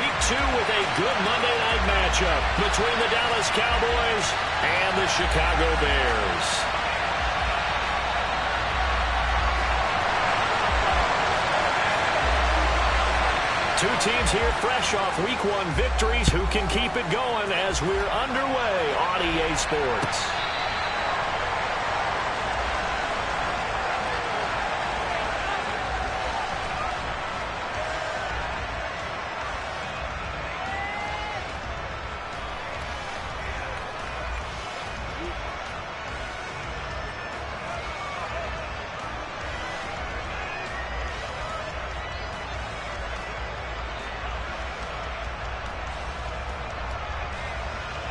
Week 2 with a good Monday night matchup between the Dallas Cowboys and the Chicago Bears. Two teams here fresh off Week 1 victories. Who can keep it going as we're underway on EA Sports?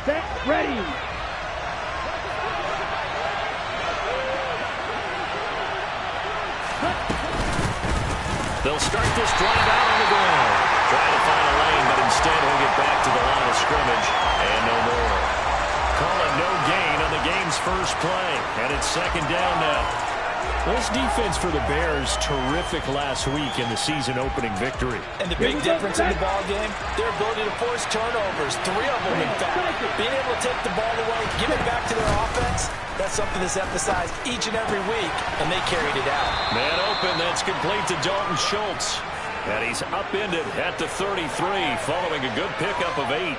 Set, ready. They'll start this drive out on the ground. Trying to find a lane, but instead he'll get back to the line of scrimmage. And no more. Call it no gain on the game's first play. And it's second down now. This defense for the Bears, terrific last week in the season-opening victory. And the big difference in the ball game, their ability to force turnovers, 3 of them in fact. Being able to take the ball away, give it back to their offense, that's something that's emphasized each and every week, and they carried it out. Man open, that's complete to Dalton Schultz. And he's upended at the 33, following a good pickup of 8.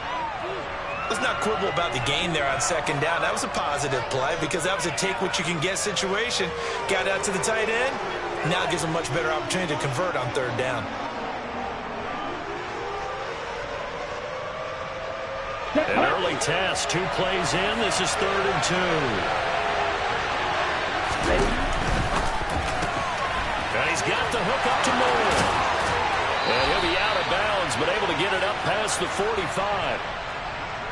Let's not quibble about the gain there on second down. That was a positive play because that was a take-what-you-can-get situation. Got out to the tight end. Now it gives them a much better opportunity to convert on third down. An early test, 2 plays in. This is 3rd and 2. And he's got the hook up to Moore. And he'll be out of bounds, but able to get it up past the 45.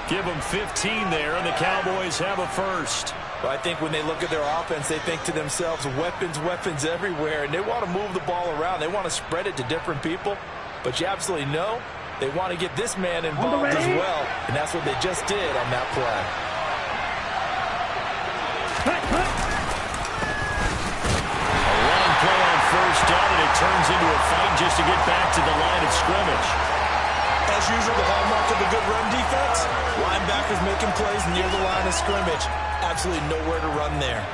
Give them 15 there, and the Cowboys have a first. Well, I think when they look at their offense, they think to themselves, weapons, weapons everywhere, and they want to move the ball around. They want to spread it to different people, but you absolutely know they want to get this man involved as well, and that's what they just did on that play. A long play on first down, and it turns into a fight just to get back to the line of scrimmage. As usual, the hallmark of a good run defense, linebackers making plays near the line of scrimmage. Absolutely nowhere to run there.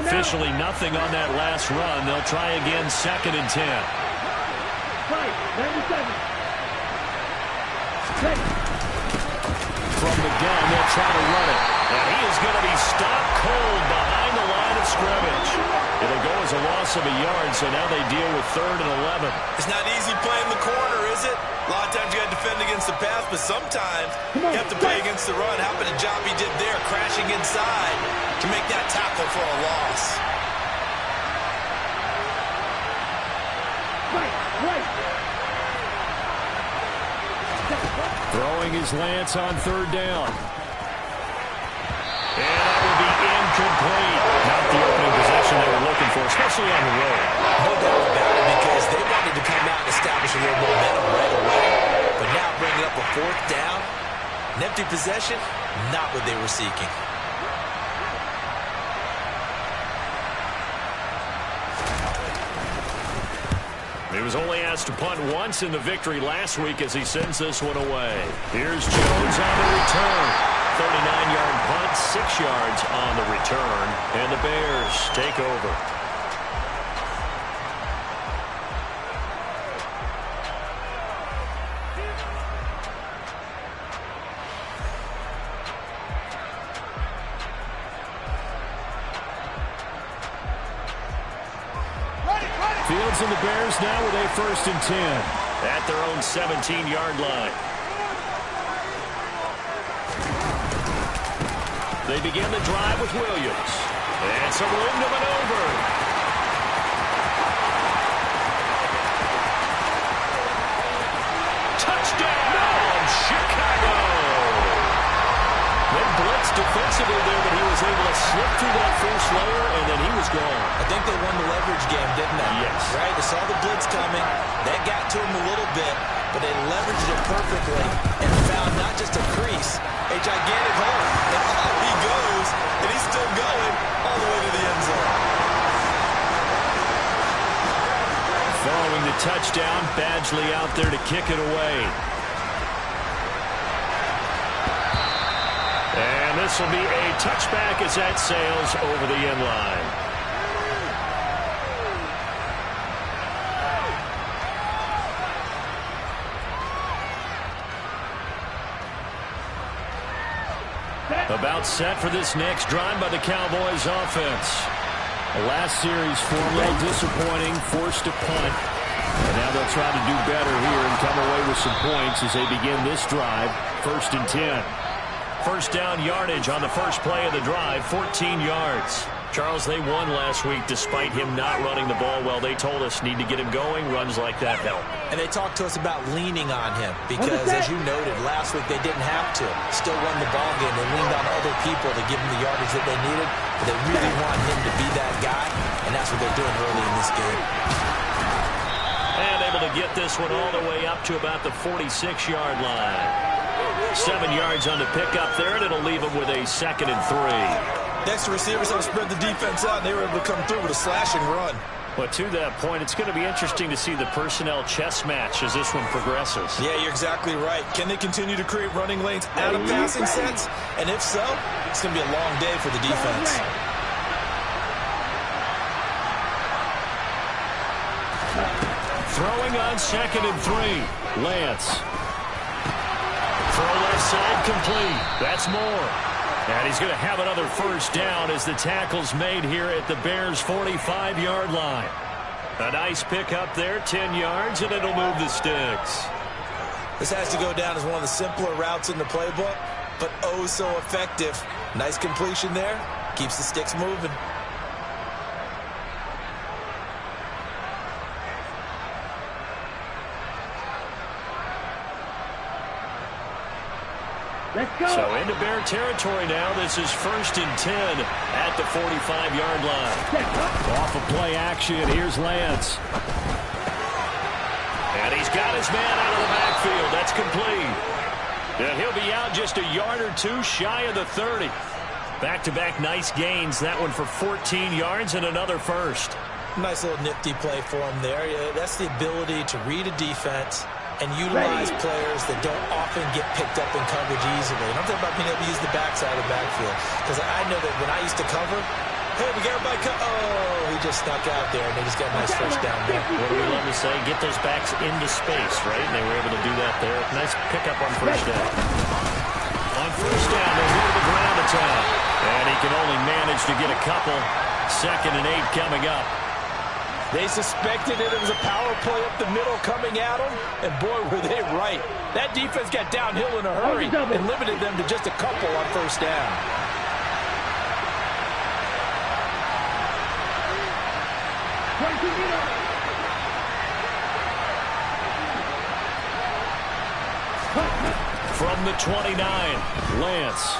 Officially nothing on that last run. They'll try again, 2nd and 10. Right, 97. From the gun, they'll try to run it. And he is going to be stopped cold behind the line of scrimmage. It'll go as a loss of a yard, so now they deal with 3rd and 11. It's not easy playing the corner, is it? A lot of times you got to defend against the pass, but sometimes you have to play against the run. How about the job he did there, crashing inside to make that tackle for a loss? Right. Throwing his lance on 3rd down. And that will be incomplete. Not the opening possession they were looking for, especially on the road. No doubt about it, because they wanted to come out and establish a little momentum right away. But now bringing up a 4th down, an empty possession, not what they were seeking. He was only asked to punt once in the victory last week as he sends this one away. Here's Jones on the return. 39-yard punt, 6 yards on the return. And the Bears take over. Fields and the Bears now with a 1st and 10 at their own 17-yard line. They begin the drive with Williams. And some room to maneuver. Touchdown, Chicago! They blitzed defensively there, but he was able to slip through that first layer, and then he was gone. I think they won the leverage game, didn't they? Yes. Right? They saw the blitz coming. That got to him a little bit, but they leveraged it perfectly and found not just a crease, a gigantic hole. And off he goes Badgley out there to kick it away. And this will be a touchback as that sails over the end line. About set for this next drive by the Cowboys offense. The last series, formally disappointing, forced a punt. And now they'll try to do better here and come away with some points as they begin this drive, 1st and 10. First down yardage on the first play of the drive, 14 yards. Charles, they won last week despite him not running the ball well. They told us need to get him going. Runs like that help. And they talked to us about leaning on him because, as you noted, last week they didn't have to. Still won the ball game. They leaned on other people to give him the yardage that they needed. But they really want him to be that guy, and that's what they're doing early in this game. And able to get this one all the way up to about the 46-yard line. 7 yards on the pickup there, and it'll leave him with a 2nd and 3. Next, the receivers have spread the defense out, and they were able to come through with a slashing run. But to that point, it's going to be interesting to see the personnel chess match as this one progresses. Yeah, you're exactly right. Can they continue to create running lanes out of passing sets? And if so, it's going to be a long day for the defense. Throwing on 2nd and 3. Lance. Throw left side complete. That's more. And he's going to have another first down as the tackle's made here at the Bears' 45-yard line. A nice pick up there, 10 yards, and it'll move the sticks. This has to go down as one of the simpler routes in the playbook, but oh so effective. Nice completion there. Keeps the sticks moving. Let's go. So into Bear territory now. This is 1st and 10 at the 45-yard line. Off of play action, here's Lance. And he's got his man out of the backfield. That's complete. And he'll be out just a yard or two shy of the 30. Back-to-back nice gains. That one for 14 yards and another first. Nice little nifty play for him there. That's the ability to read a defense and utilize players that don't often get picked up in coverage easily. And I'm talking about being able to use the backside of the backfield. Because I know that when I used to cover, hey, we got everybody he just snuck out there, and they just got a nice first down there. What do we love to say? Get those backs into space, right? And they were able to do that there. Nice pickup on first down. On first down, they'll go to the ground attack. And he can only manage to get a couple. 2nd and 8 coming up. They suspected it was a power play up the middle coming at them, and boy, were they right. That defense got downhill in a hurry and limited them to just a couple on first down. From the 29, Lance.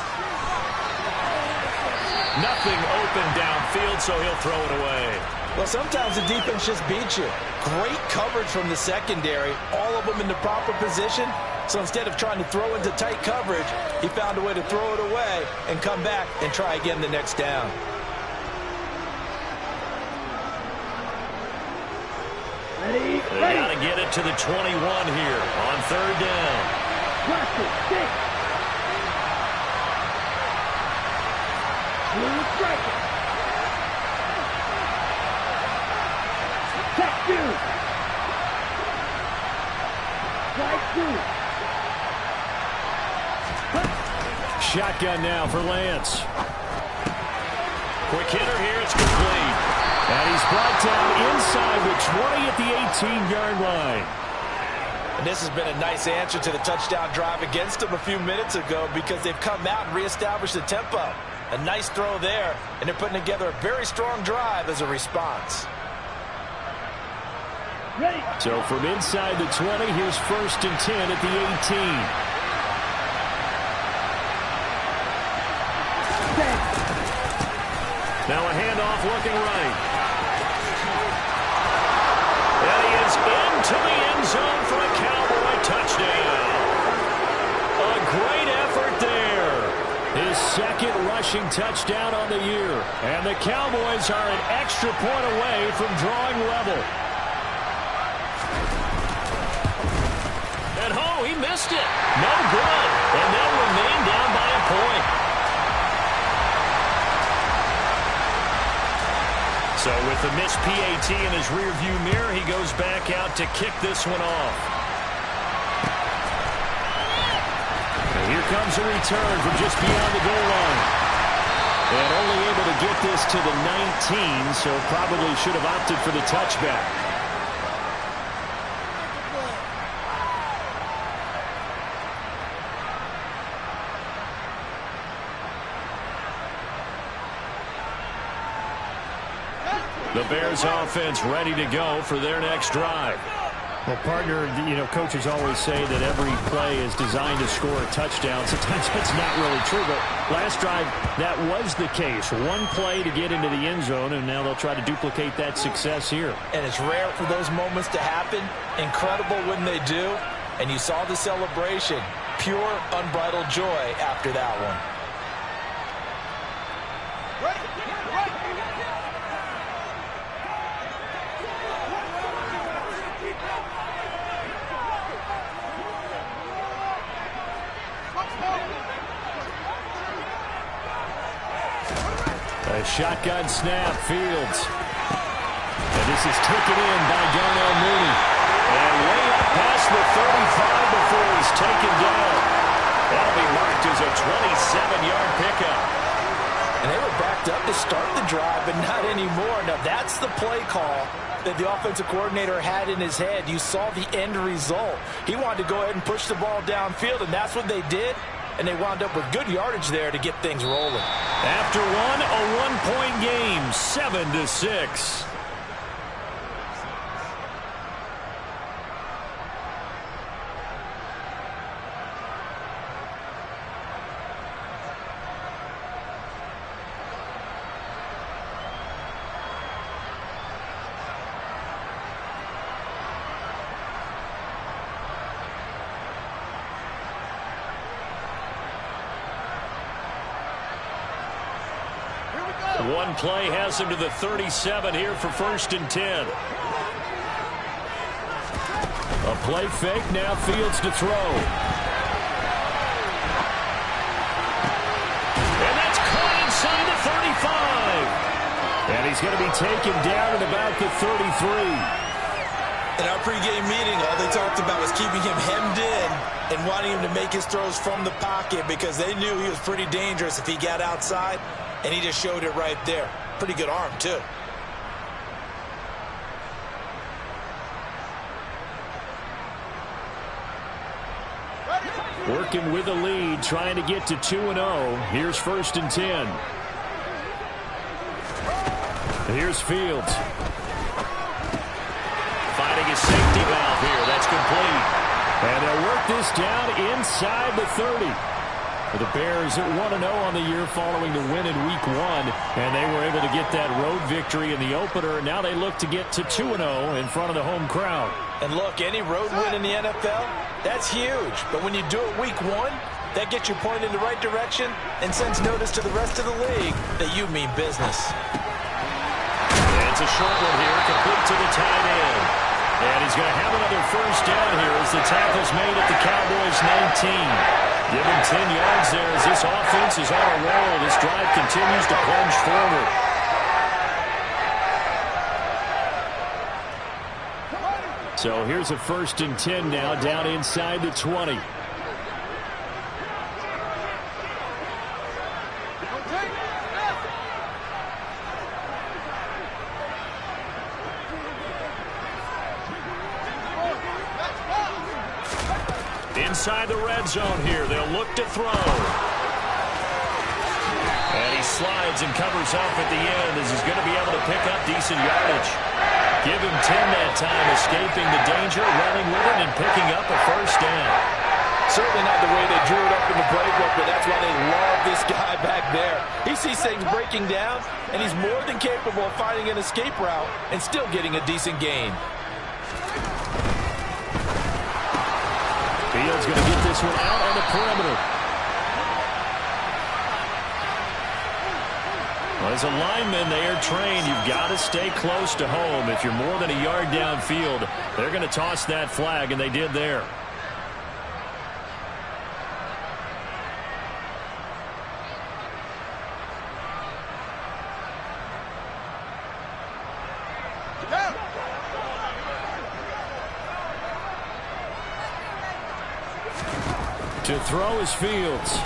Nothing open downfield, so he'll throw it away. Well, sometimes the defense just beats you. Great coverage from the secondary, all of them in the proper position. So instead of trying to throw into tight coverage, he found a way to throw it away and come back and try again the next down. They got to get it to the 21 here on 3rd down. Shotgun now for Lance. Quick hitter here, it's complete. And he's brought down inside the 20 at the 18-yard line. And this has been a nice answer to the touchdown drive against them a few minutes ago because they've come out and reestablished the tempo. A nice throw there, and they're putting together a very strong drive as a response. Ready. So from inside the 20, here's 1st and 10 at the 18. Now a handoff looking right. And he is into the end zone for a Cowboy touchdown. A great effort there. His 2nd rushing touchdown on the year. And the Cowboys are an extra point away from drawing level. missed it. No good. And they'll remain down by a point. So with the missed PAT in his rearview mirror, he goes back out to kick this one off. And here comes a return from just beyond the goal line. And only able to get this to the 19, so probably should have opted for the touchback. The Bears offense ready to go for their next drive. Well, partner, coaches always say that every play is designed to score a touchdown. Sometimes that's not really true, but last drive, that was the case. One play to get into the end zone, and now they'll try to duplicate that success here. And it's rare for those moments to happen. Incredible when they do. And you saw the celebration. Pure, unbridled joy after that one. A shotgun snap, Fields. And this is taken in by Darnell Mooney. And way up past the 35 before he's taken down. That'll be marked as a 27-yard pickup. And they were backed up to start the drive, but not anymore. Now, that's the play call that the offensive coordinator had in his head. You saw the end result. He wanted to go ahead and push the ball downfield, and that's what they did. And they wound up with good yardage there to get things rolling. After a one-point game, 7-6. One play has him to the 37 here for 1st and 10. A play fake, now Fields to throw. And that's caught inside the 35. And he's going to be taken down at about the 33. In our pregame meeting, all they talked about was keeping him hemmed in and wanting him to make his throws from the pocket because they knew he was pretty dangerous if he got outside. And he just showed it right there. Pretty good arm, too. Working with a lead, trying to get to 2-0. Here's 1st and 10. Here's Fields. Finding his safety valve here. That's complete. And they'll work this down inside the 30. The Bears at 1-0 on the year following the win in Week 1, and they were able to get that road victory in the opener, and now they look to get to 2-0 in front of the home crowd. And look, any road win in the NFL, that's huge. But when you do it Week 1, that gets you pointed in the right direction and sends notice to the rest of the league that you mean business. And it's a short one here, complete to the tight end. And he's going to have another 1st down here as the tackle's made at the Cowboys' 19. Give him 10 yards there as this offense is on a roll. This drive continues to plunge forward. So here's a 1st and 10 now down inside the 20. Inside the red zone here. They'll look to throw. And he slides and covers up at the end as he's going to be able to pick up decent yardage. Give him 10 that time, escaping the danger, running with it, and picking up a 1st down. Certainly not the way they drew it up in the playbook, but that's why they love this guy back there. He sees things breaking down, and he's more than capable of finding an escape route and still getting a decent gain. Fields going to get this one out on the perimeter. Well, as a lineman, they are trained. You've got to stay close to home. If you're more than a yard downfield, they're going to toss that flag, and they did there. To throw is Fields.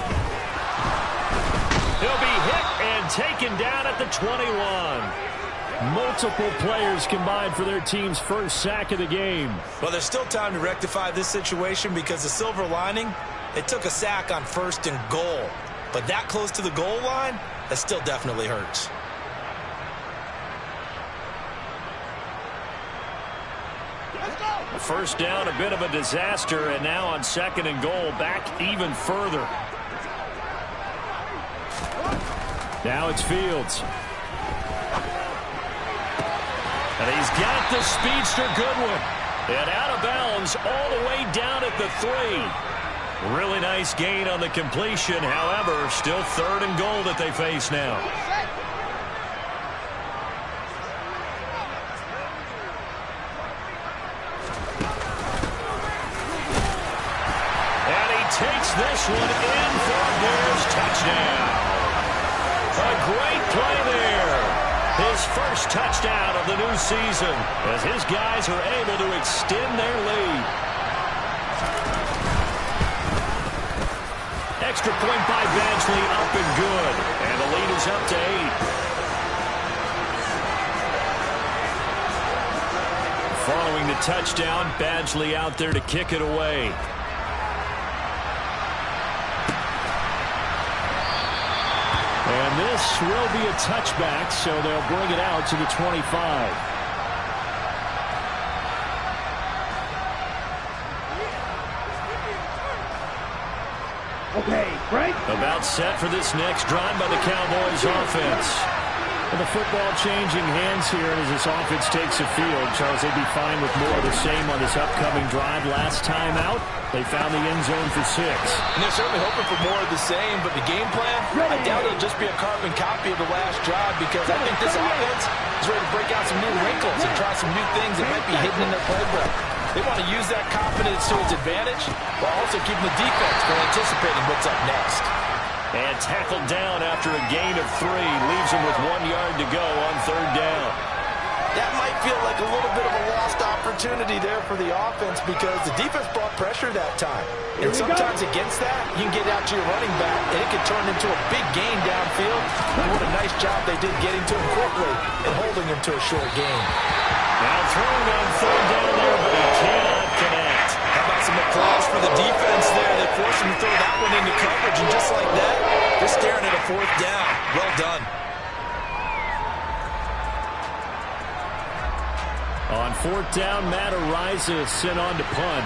He'll be hit and taken down at the 21. Multiple players combined for their team's first sack of the game. Well, there's still time to rectify this situation because the silver lining, they took a sack on 1st and goal. But that close to the goal line, that still definitely hurts. First down, a bit of a disaster, and now on 2nd and goal, back even further. Now it's Fields. And he's got the speedster Goodwin. And out of bounds all the way down at the 3. Really nice gain on the completion. However, still 3rd and goal that they face now. And he takes this one in for a Bears touchdown. A great play there. His first touchdown of the new season as his guys are able to extend their lead. Extra point by Badgley, up and good. And the lead is up to 8. Following the touchdown, Badgley out there to kick it away. And this will be a touchback, so they'll bring it out to the 25. Okay, break. About set for this next drive by the Cowboys offense. And the football changing hands here as this offense takes the field. Charles, they'd be fine with more of the same on this upcoming drive. Last time out, they found the end zone for 6. And they're certainly hoping for more of the same, but the game plan, I doubt it'll just be a carbon copy of the last drive because I think this offense is ready to break out some new wrinkles and try some new things that might be hidden in their playbook. They want to use that confidence to its advantage while also keeping the defense from anticipating what's up next. And tackled down after a gain of 3. Leaves him with 1 yard to go on 3rd down. That might feel like a little bit of a lost opportunity there for the offense because the defense brought pressure that time. And sometimes against that, you can get out to your running back, and it can turn into a big gain downfield. And what a nice job they did getting to him quickly and holding him to a short gain. Now throwing on 3rd down there, but he cannot connect. How about some applause for the defense there? They forced him to throw that one into coverage, and just like that, they're staring at a 4th down. Well done. On 4th down, Matt Ariza is sent on to punt.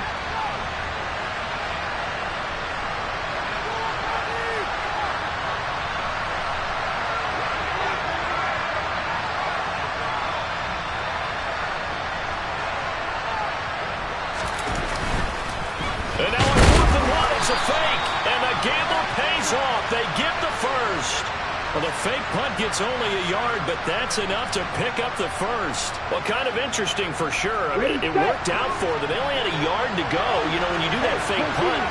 And now on 4th and 1, it's a fake. And the gamble pays off. They get the first. Well, the fake punt gets only a yard, but that's enough to pick up the first. Well, kind of interesting for sure. I mean, it worked out for them. They only had a yard to go. You know, when you do that fake punt,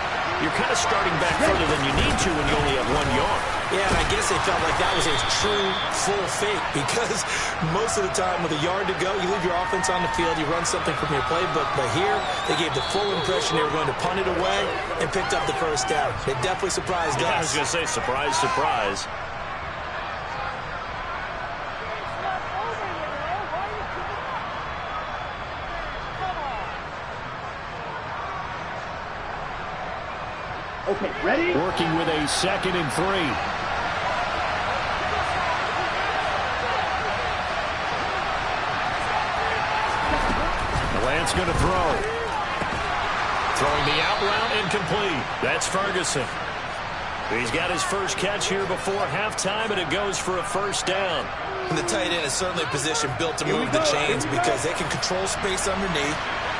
you're kind of starting back further than you need to when you only have 1 yard. Yeah, and I guess they felt like that was a true full fake because most of the time with a yard to go, you leave your offense on the field, you run something from your playbook. But here, they gave the full impression they were going to punt it away and picked up the first down. They definitely surprised us. I was going to say, surprise, surprise. Okay, ready? Working with a 2nd and 3. Lance going to throw. Throwing the out route incomplete. That's Ferguson. He's got his first catch here before halftime, and it goes for a 1st down. And the tight end is certainly a position built to move the chains because they can control space underneath.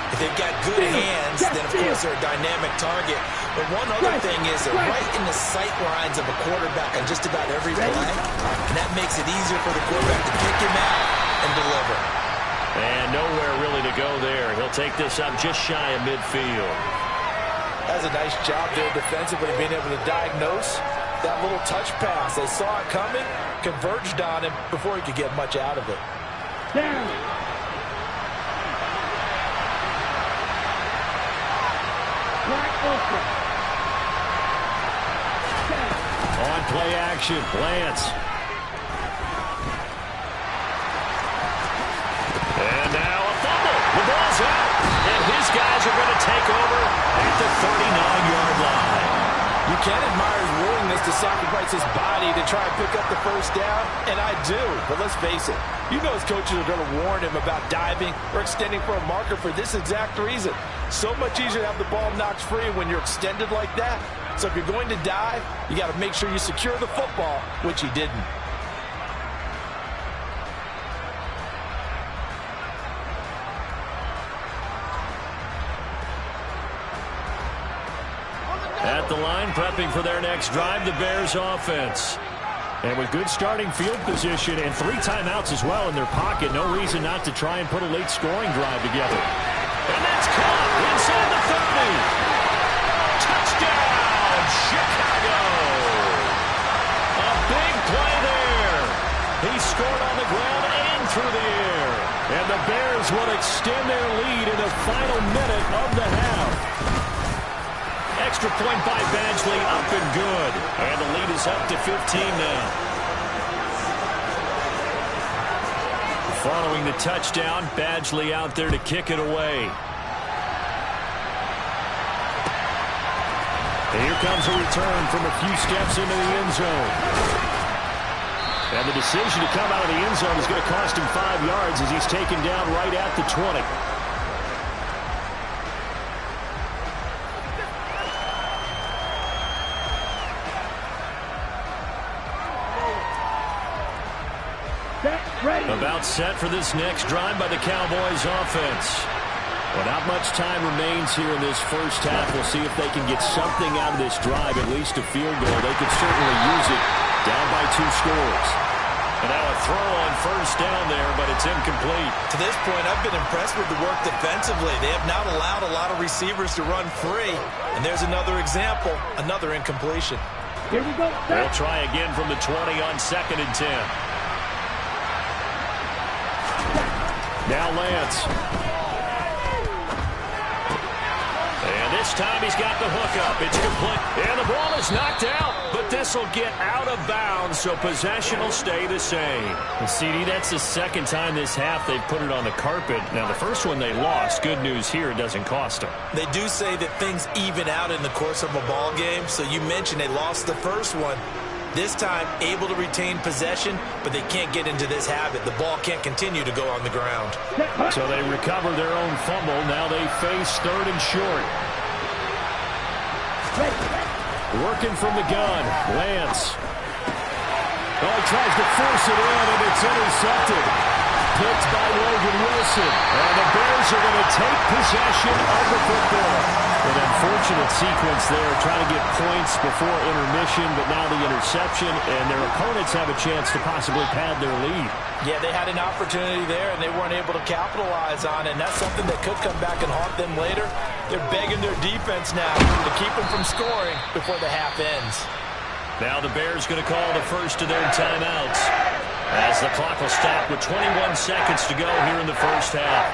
If they've got good hands, then of course they're a dynamic target. But one other thing is they're right in the sight lines of a quarterback on just about every play. And that makes it easier for the quarterback to pick him out and deliver. And nowhere really to go there. He'll take this up just shy of midfield. That's a nice job there defensively, being able to diagnose that little touch pass. They saw it coming, converged on him before he could get much out of it. Down. On play action, Lance. And now a fumble. The ball's out. And his guys are going to take over at the 39-yard line. You can admire his willingness to sacrifice his body to try and pick up the first down, and I do. But let's face it, you know his coaches are going to warn him about diving or extending for a marker for this exact reason. So much easier to have the ball knocked free when you're extended like that. So if you're going to dive, you got to make sure you secure the football, which he didn't. At the line, prepping for their next drive, the Bears offense. And with good starting field position and 3 timeouts as well in their pocket, no reason not to try and put a late scoring drive together. And that's caught inside the 30. Touchdown, Chicago! A big play there. He scored on the ground and through the air. And the Bears will extend their lead in the final minute of the half. Extra point by Badgley, up and good. And the lead is up to 15 now. Following the touchdown, Badgley out there to kick it away. And here comes a return from a few steps into the end zone. And the decision to come out of the end zone is going to cost him 5 yards as he's taken down right at the 20. About set for this next drive by the Cowboys offense. Well, not much time remains here in this first half. We'll see if they can get something out of this drive, at least a field goal. They could certainly use it down by 2 scores. And now a throw on first down there, but it's incomplete. To this point, I've been impressed with the work defensively. They have not allowed a lot of receivers to run free. And there's another example, another incompletion. Here we go. They'll try again from the 20 on 2nd and 10. Now Lance. And this time he's got the hook up. It's complete. And the ball is knocked out. But this will get out of bounds, so possession will stay the same. And CD, that's the second time this half they've put it on the carpet. Now, the first one they lost. Good news here, it doesn't cost them. They do say that things even out in the course of a ball game. So you mentioned they lost the first one. This time, able to retain possession, but they can't get into this habit. The ball can't continue to go on the ground. So they recover their own fumble. Now they face 3rd and short. Working from the gun, Lance. Oh, he tries to force it in, and it's intercepted. Picked by Logan Wilson. And the Bears are going to take possession of the football. An unfortunate sequence there, trying to get points before intermission, but now the interception, and their opponents have a chance to possibly pad their lead. Yeah, they had an opportunity there, and they weren't able to capitalize on it, and that's something that could come back and haunt them later. They're begging their defense now to keep them from scoring before the half ends. Now the Bears going to call the first of their timeouts as the clock will stop with 21 seconds to go here in the first half.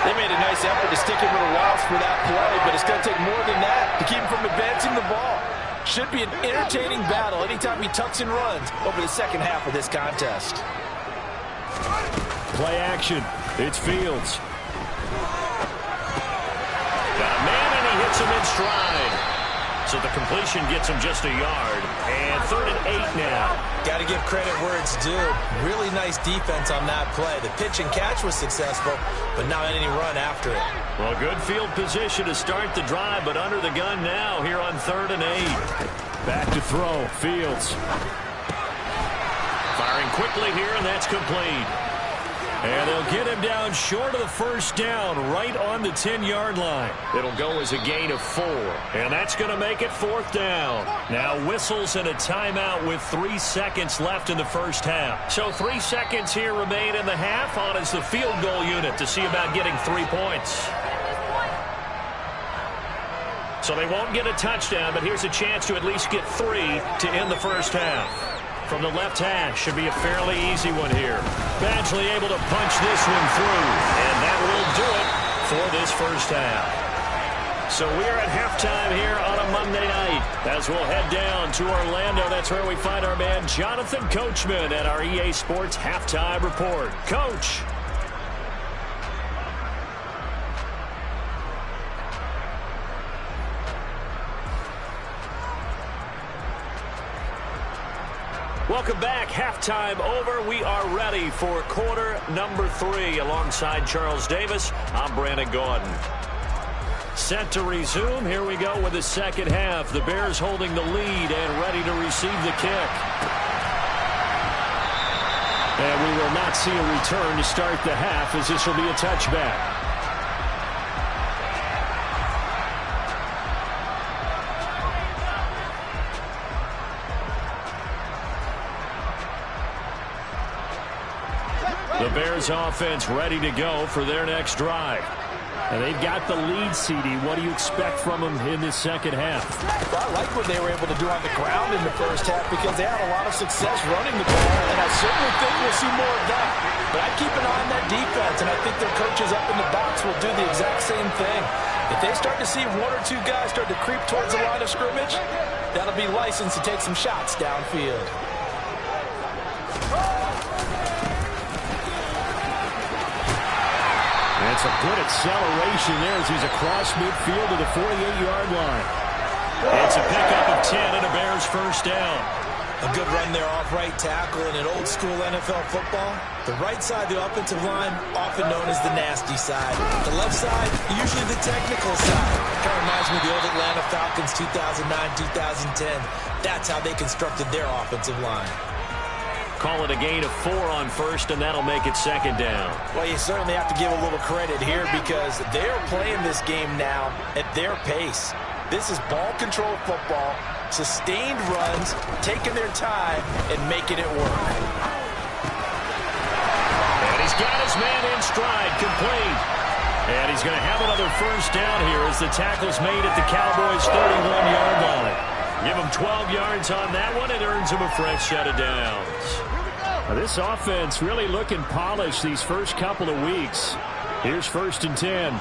They made a nice effort to stick him with a loss for that play, but it's going to take more than that to keep him from advancing the ball. Should be an entertaining battle anytime he tucks and runs over the second half of this contest. Play action. It's Fields. Got a man, and he hits him in stride. So the completion gets him just a yard. And 3rd and 8 now. Got to give credit where it's due. Really nice defense on that play. The pitch and catch was successful, but not any run after it. Well, good field position to start the drive, but under the gun now here on 3rd and 8. Back to throw. Fields. Firing quickly here, and that's complete. And they'll get him down short of the first down, right on the 10-yard line. It'll go as a gain of 4, and that's going to make it 4th down. Now whistles and a timeout with 3 seconds left in the first half. So 3 seconds here remain in the half. On is the field goal unit to see about getting 3 points. So they won't get a touchdown, but here's a chance to at least get 3 to end the first half. From the left hash, should be a fairly easy one here. Badgley able to punch this one through, and that will do it for this first half. So we are at halftime here on a Monday night as we'll head down to Orlando. That's where we find our man Jonathan Coachman at our EA Sports Halftime Report. Coach. Welcome back. Halftime over. We are ready for quarter number 3. Alongside Charles Davis, I'm Brandon Gaudin. Set to resume. Here we go with the second half. The Bears holding the lead and ready to receive the kick. And we will not see a return to start the half, as this will be a touchback. The Bears offense ready to go for their next drive. And they've got the lead, CD. What do you expect from them in this second half? Well, I like what they were able to do on the ground in the first half because they had a lot of success running the ball, and I certainly think we'll see more of that. But I keep an eye on that defense, and I think their coaches up in the box will do the exact same thing. If they start to see 1 or 2 guys start to creep towards the line of scrimmage, that'll be license to take some shots downfield. It's a good acceleration there as he's across midfield to the 48-yard line. It's a pickup of 10 and a Bears first down. A good run there off right tackle in an old-school NFL football. The right side of the offensive line, often known as the nasty side. The left side, usually the technical side. Kind of reminds me of the old Atlanta Falcons 2009-2010. That's how they constructed their offensive line. Call it a gain of 4 on first, and that'll make it second down. Well, you certainly have to give a little credit here because they're playing this game now at their pace. This is ball control football, sustained runs, taking their time, and making it work. And he's got his man in stride, complete. And he's going to have another first down here as the tackle's made at the Cowboys' 31-yard line. Give him 12 yards on that one. It earns him a fresh set of downs. Now, this offense really looking polished these first couple of weeks. Here's 1st and 10.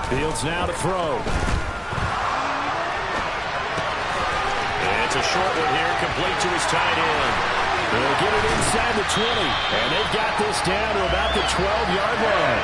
Fields now to throw. It's a short one here, complete to his tight end. They'll get it inside the 20, and they've got this down to about the 12-yard line.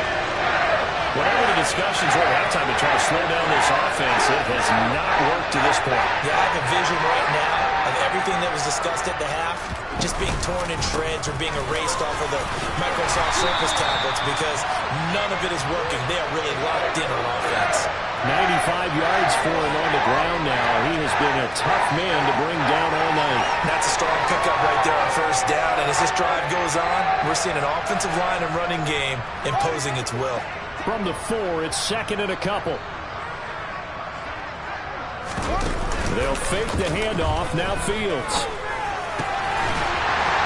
Whatever the discussions were at halftime to try to slow down this offense, it has not worked to this point. Yeah, I have a vision right now of everything that was discussed at the half just being torn in shreds or being erased off of the Microsoft Surface tablets because none of it is working. They are really locked in on offense. 95 yards for him on the ground now. He has been a tough man to bring down all night. That's a strong pickup right there on first down, and as this drive goes on, we're seeing an offensive line and running game imposing its will. From the 4, it's 2nd and a couple. They'll fake the handoff. Now Fields.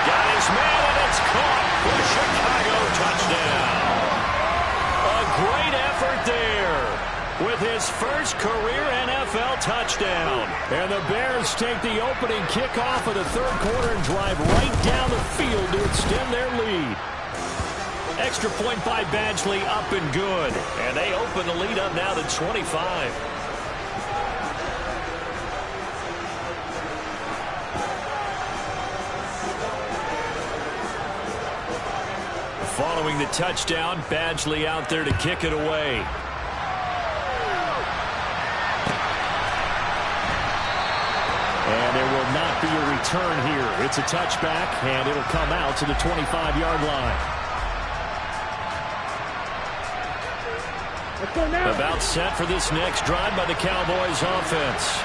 Got his man, and it's caught for Chicago touchdown. A great effort there with his first career NFL touchdown. And the Bears take the opening kickoff of the 3rd quarter and drive right down the field to extend their lead. Extra point by Badgley, up and good. And they open the lead up now to 25. Following the touchdown, Badgley out there to kick it away. And there will not be a return here. It's a touchback, and it'll come out to the 25-yard line. About set for this next drive by the Cowboys offense.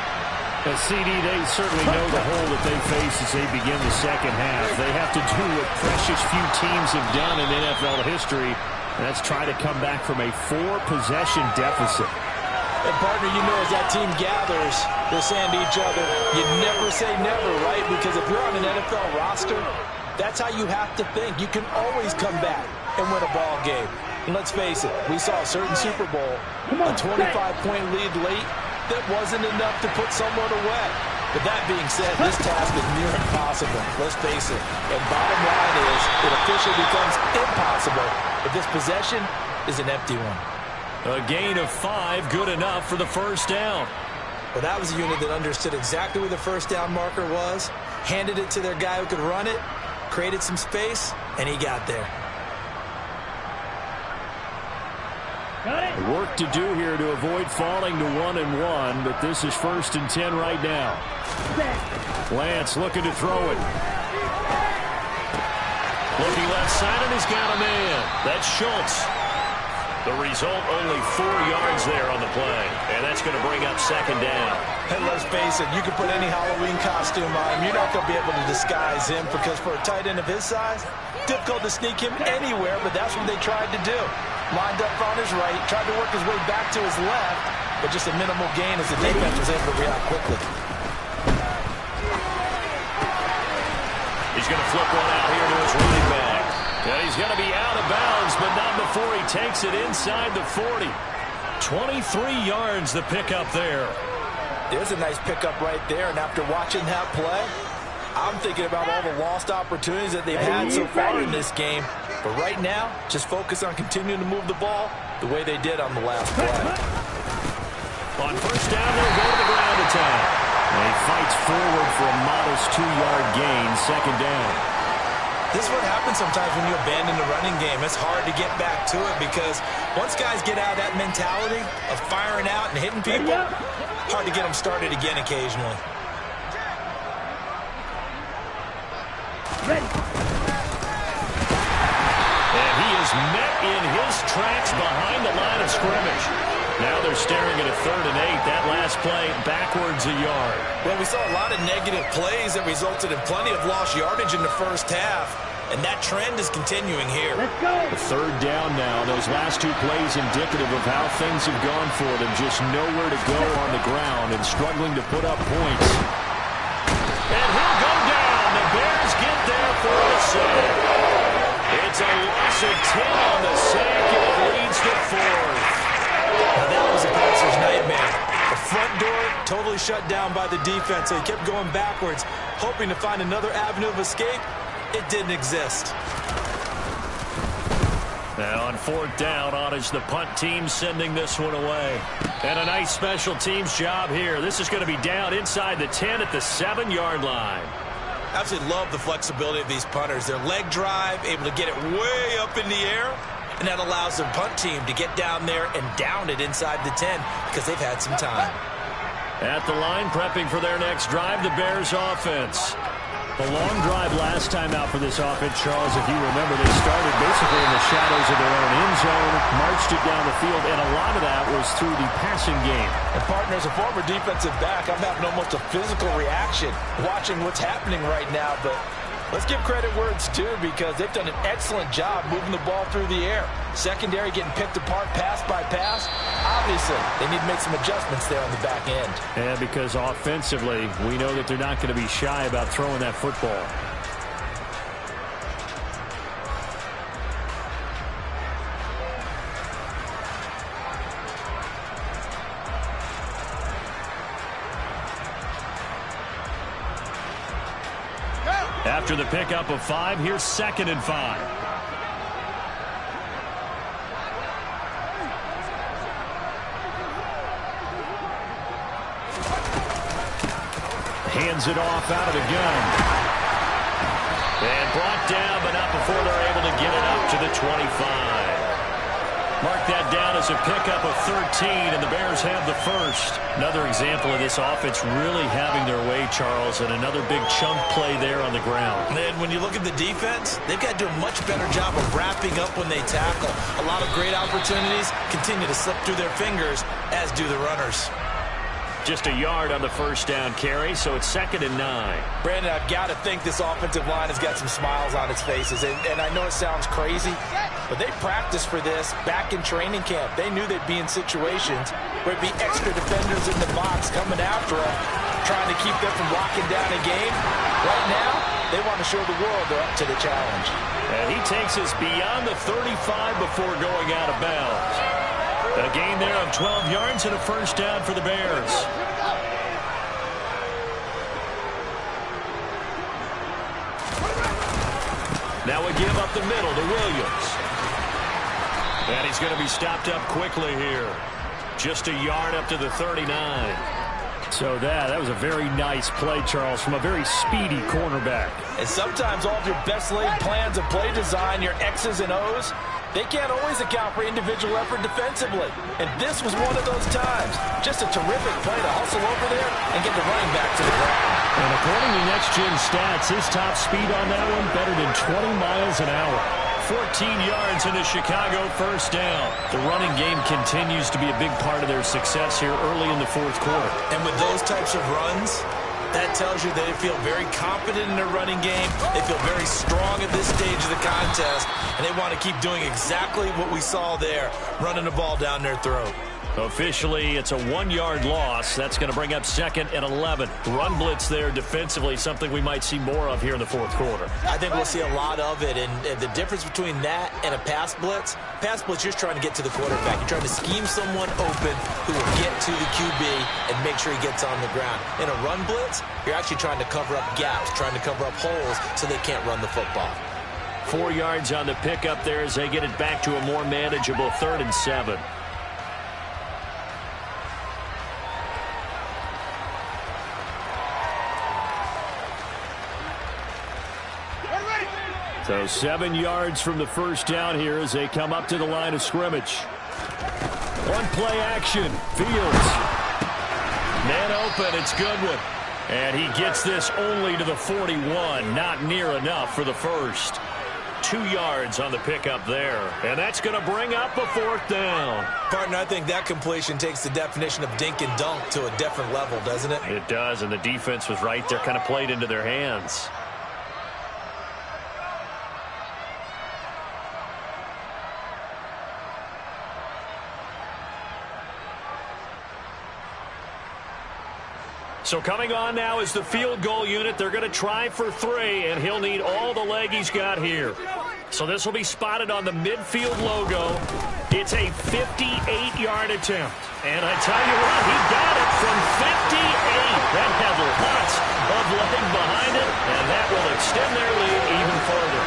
As CD, they certainly know the hole that they face as they begin the second half. They have to do what precious few teams have done in NFL history, and that's try to come back from a 4-possession deficit. And partner, you know, as that team gathers, they're saying to each other, you never say never, right? Because if you're on an NFL roster, that's how you have to think. You can always come back and win a ball game. And let's face it, we saw a certain Super Bowl, a 25-point lead late, that wasn't enough to put someone away. But that being said, this task is near impossible. Let's face it. And bottom line is, it officially becomes impossible if this possession is an empty one. A gain of 5, good enough for the first down. Well, that was a unit that understood exactly where the first down marker was, handed it to their guy who could run it, created some space, and he got there. Got it. Work to do here to avoid falling to 1-1, but this is 1st and 10 right now. Set. Lance looking to throw it. Looking left side, and he's got a man. That's Schultz. The result, only 4 yards there on the play. And that's going to bring up 2nd down. And let's face it, you can put any Halloween costume on him. You're not going to be able to disguise him because for a tight end of his size, difficult to sneak him anywhere, but that's what they tried to do. Lined up on his right, tried to work his way back to his left, but just a minimal gain as the defense was able to react quickly. He's going to flip one out here to his running back. And he's going to be out of bounds, but not before he takes it inside the 40. 23 yards the pickup there. There's a nice pickup right there, and after watching that play, I'm thinking about all the lost opportunities that they've had so far in this game. But right now, just focus on continuing to move the ball the way they did on the last play. On first down, they'll go to the ground attack. And he fights forward for a modest 2-yard gain, 2nd down. This is what happens sometimes when you abandon the running game. It's hard to get back to it because once guys get out of that mentality of firing out and hitting people, hard to get them started again occasionally. Ready. And he is met in his tracks behind the line of scrimmage. Now they're staring at a 3rd and 8. That last play backwards a yard. Well, we saw a lot of negative plays that resulted in plenty of lost yardage in the first half, and that trend is continuing here. Let's go. The 3rd down now. Those last 2 plays indicative of how things have gone for them. Just nowhere to go on the ground and struggling to put up points. And he'll go down. The Bears get there for a sack. It's a loss of 10 on the sack, and it leads to 4th. Now that was a passer's nightmare. The front door totally shut down by the defense, so he kept going backwards, hoping to find another avenue of escape. It didn't exist. Now on 4th down, on is the punt team sending this one away. And a nice special teams job here. This is going to be down inside the 10 at the 7-yard line. Absolutely love the flexibility of these punters. Their leg drive, able to get it way up in the air, and that allows their punt team to get down there and down it inside the 10 because they've had some time. At the line, prepping for their next drive, the Bears offense. The long drive last time out for this offense, Charles, if you remember, they started basically in the shadows of their own end zone, marched it down the field, and a lot of that was through the passing game. And partner, as a former defensive back, I'm having almost a physical reaction watching what's happening right now, but let's give credit where it's due because they've done an excellent job moving the ball through the air. Secondary getting picked apart pass by pass. Obviously, they need to make some adjustments there on the back end. And because offensively, we know that they're not going to be shy about throwing that football. After the pickup of 5, here's 2nd and 5. Hands it off out of the gun. And brought down, but not before they're able to get it up to the 25. Mark that down as a pickup of 13, and the Bears have the first. Another example of this offense really having their way, Charles, and another big chunk play there on the ground. And when you look at the defense, they've got to do a much better job of wrapping up when they tackle. A lot of great opportunities continue to slip through their fingers, as do the runners. Just a yard on the first down carry, so it's 2nd and 9. Brandon, I've got to think this offensive line has got some smiles on its faces. And I know it sounds crazy, but they practiced for this back in training camp. They knew they'd be in situations where it'd be extra defenders in the box coming after them, trying to keep them from locking down a game. Right now, they want to show the world they're up to the challenge. And he takes us beyond the 35 before going out of bounds. A gain there of 12 yards and a first down for the Bears. Now we give up the middle to Williams. And he's going to be stopped up quickly here. Just a yard up to the 39. So that was a very nice play, Charles, from a very speedy cornerback. And sometimes all of your best laid plans of play design, your X's and O's, they can't always account for individual effort defensively. And this was one of those times. Just a terrific play to hustle over there and get the running back to the ground. And according to Next Gen Stats, his top speed on that one better than 20 miles an hour. 14 yards in a Chicago first down. The running game continues to be a big part of their success here early in the fourth quarter. And with those types of runs, that tells you they feel very confident in their running game. They feel very strong at this stage of the contest, and they want to keep doing exactly what we saw there, running the ball down their throat. Officially, it's a 1-yard loss. That's going to bring up 2nd and 11. Run blitz there defensively, something we might see more of here in the fourth quarter. I think we'll see a lot of it, and the difference between that and a pass blitz, you're just trying to get to the quarterback. You're trying to scheme someone open who will get to the QB and make sure he gets on the ground. In a run blitz, you're actually trying to cover up gaps, trying to cover up holes so they can't run the football. 4 yards on the pickup there as they get it back to a more manageable 3rd and 7. So 7 yards from the first down here as they come up to the line of scrimmage. One play action. Fields. Man open. It's Goodwin. And he gets this only to the 41. Not near enough for the first. 2 yards on the pickup there. And that's going to bring up a 4th down. Partner, I think that completion takes the definition of dink and dunk to a different level, doesn't it? It does, and the defense was right there, kind of played into their hands. So coming on now is the field goal unit. They're going to try for 3, and he'll need all the leg he's got here. So this will be spotted on the midfield logo. It's a 58-yard attempt. And I tell you what, he got it from 58. That had lots of leg behind it, and that will extend their lead even further.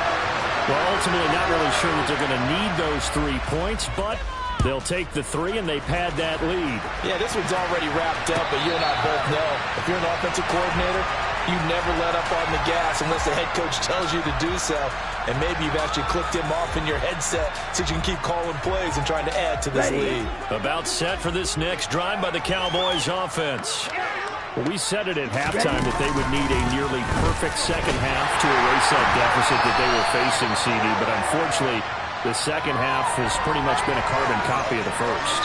Well, ultimately not really sure that they're going to need those 3 points, but they'll take the 3 and they pad that lead. Yeah, this one's already wrapped up, but you and I both know if you're an offensive coordinator, you never let up on the gas unless the head coach tells you to do so. And maybe you've actually clicked him off in your headset so you can keep calling plays and trying to add to this lead. About set for this next drive by the Cowboys offense. Well, we said it at halftime that they would need a nearly perfect second half to erase that deficit that they were facing, CD. But unfortunately, the second half has pretty much been a carbon copy of the first.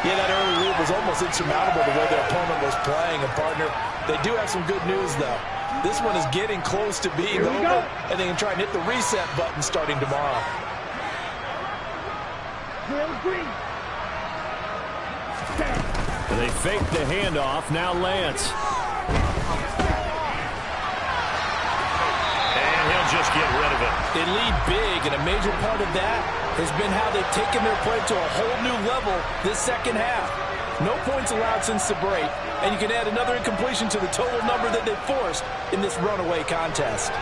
Yeah, that early lead was almost insurmountable the way their opponent was playing. And, partner, they do have some good news, though. This one is getting close to being over, and they can try and hit the reset button starting tomorrow. And they fake the handoff. Now Lance. Just get rid of it. They lead big, and a major part of that has been how they've taken their play to a whole new level this second half. No points allowed since the break, and you can add another incompletion to the total number that they forced in this runaway contest.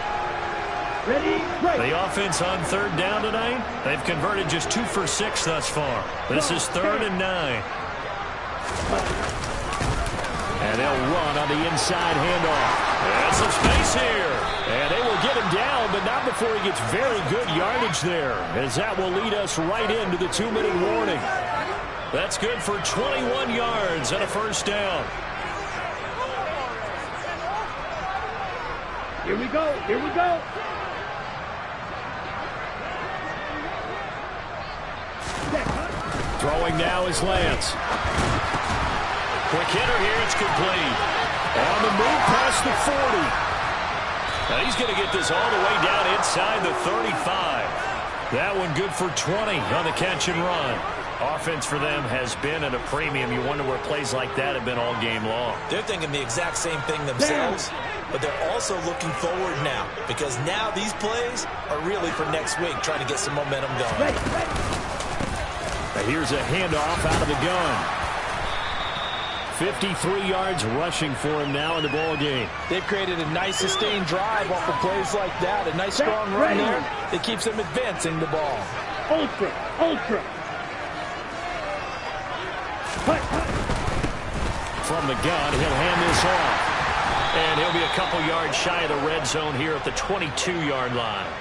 Ready, right. The offense on 3rd down tonight, they've converted just 2 for 6 thus far. This is 3rd and 9. And they'll run on the inside handoff. And some space here. And they will get him down, but not before he gets very good yardage there, as that will lead us right into the 2-minute warning. That's good for 21 yards and a first down. Here we go. Here we go. Throwing now is Lance. Quick hitter here. It's complete. On the move past the 40. Now he's going to get this all the way down inside the 35. That one good for 20 on the catch and run. Offense for them has been at a premium. You wonder where plays like that have been all game long. They're thinking the exact same thing themselves, but they're also looking forward now because now these plays are really for next week, trying to get some momentum going. Now here's a handoff out of the gun. 53 yards rushing for him now in the ball game. They've created a nice sustained drive off of plays like that. A nice strong run there that keeps them advancing the ball. Ultra, ultra. from the gun. He'll hand this off. And he'll be a couple yards shy of the red zone here at the 22-yard line.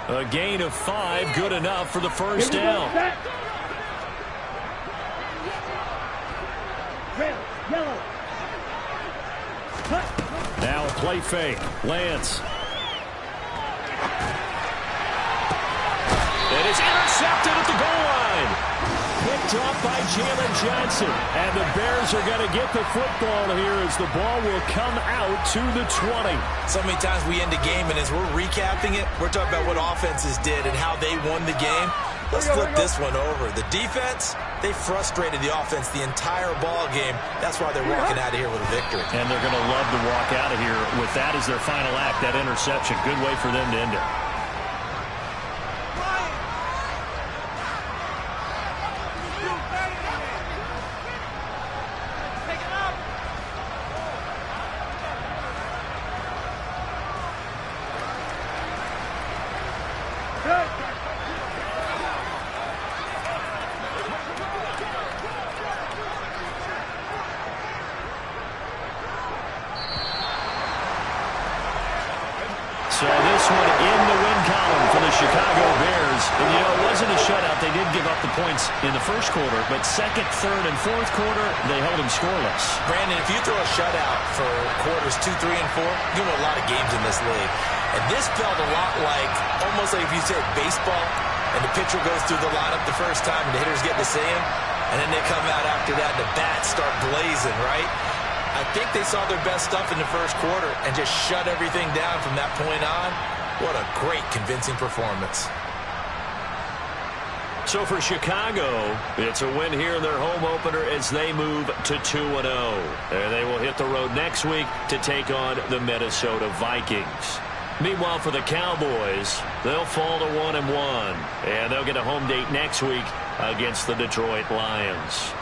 A gain of 5, good enough for the first down. Red, yellow. Cut. Now play fake. Lance. It is intercepted at the goal line. Picked off by Jalen Johnson. And the Bears are going to get the football here as the ball will come out to the 20. So many times we end a game, and as we're recapping it, we're talking about what offenses did and how they won the game. Let's flip this one over. The defense, they frustrated the offense the entire ball game. That's why they're walking out of here with a victory. And they're going to love to walk out of here with that as their final act, that interception. Good way for them to end it. So this one in the win column for the Chicago Bears. And, you know, it wasn't a shutout. They did give up the points in the first quarter, but second, third, and fourth quarter, they held them scoreless. Brandon, if you throw a shutout for quarters 2, 3, and 4, you win a lot of games in this league. And this felt a lot like, almost like if you said baseball, and the pitcher goes through the lineup the first time, and the hitters get to see him, and then they come out after that, and the bats start blazing, right? I think they saw their best stuff in the first quarter and just shut everything down from that point on. What a great, convincing performance. So for Chicago, it's a win here in their home opener as they move to 2-0. And they will hit the road next week to take on the Minnesota Vikings. Meanwhile, for the Cowboys, they'll fall to 1-1. And they'll get a home date next week against the Detroit Lions.